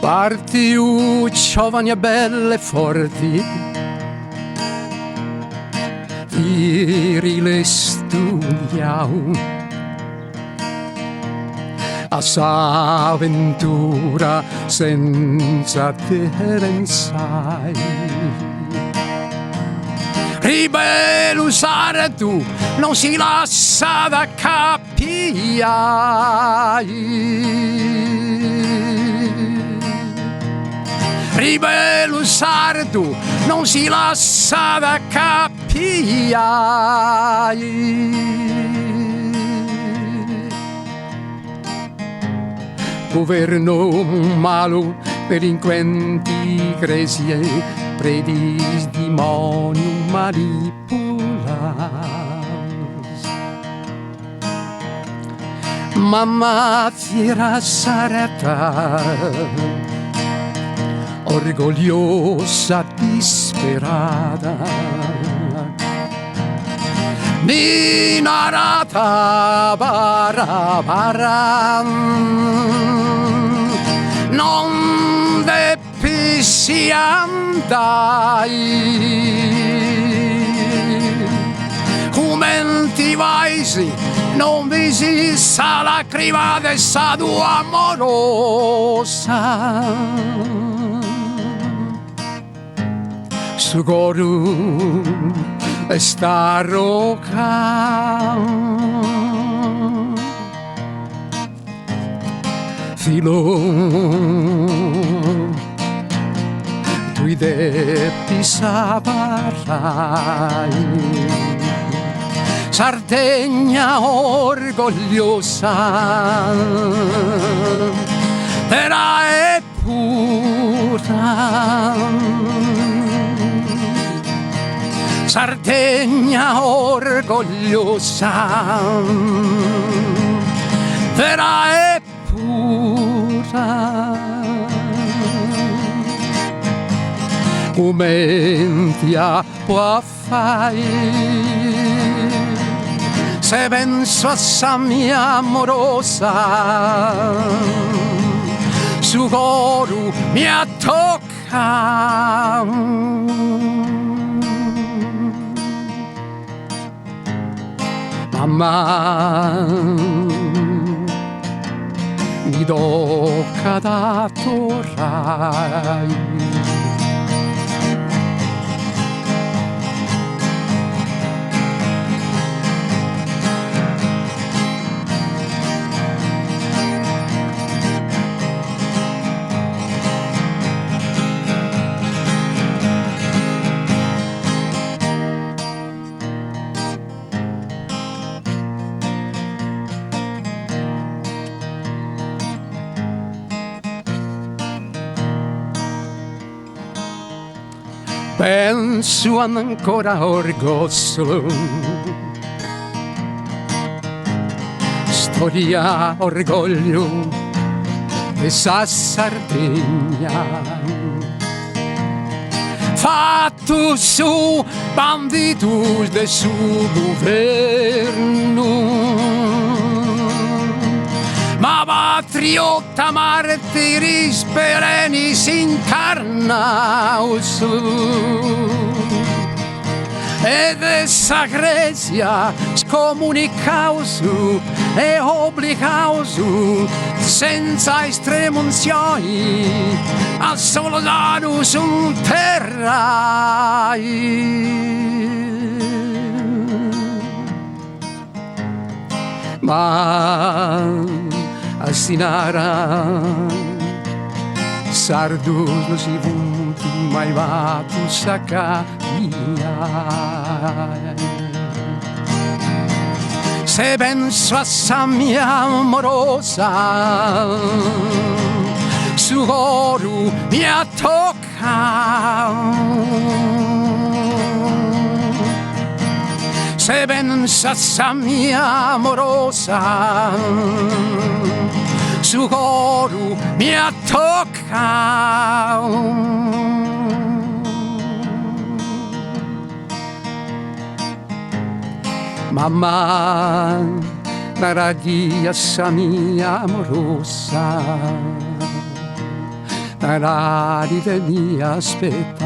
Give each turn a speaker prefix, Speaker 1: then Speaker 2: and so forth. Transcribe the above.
Speaker 1: Parti giovani e belle e forti, virile studiau a s'avventura senza te pensai. Ribello usare tu non si lascia da Ribello sardo non si lascia da Governo malo, delinquenti, gresie, predis demonium manipulas. Mamma fiera sarata, orgogliosa, disperata, dinarata, bara, non deppi andai. Come ti vai, non vi si sa lacrima dessa tua amorosa. Su goru e sta roca filo tu deppi sabarai. Sardegna orgogliosa era e pura, Sardegna orgogliosa vera e pura. Come ti può fare se penso a sa mia amorosa, su coro mi tocca. Mamma mi tocca da torrai. Penso ancora orgoglio, storia orgoglio di sa Sardegna, fatto su banditus del suo governo. Ma patriotta martiri spereni si incarna ed essa gresia scomunicausu e obbligausu senza estremunzioni a soldatus un terra. Ma Assinara Sardus non si punti mai va tu sacca se penso a sa mia amorosa, su coro mi tocca. Se penso a sa mia amorosa, su coro mi tocca. Mamma, la radia sa mia amorosa, tarari de mi aspettar.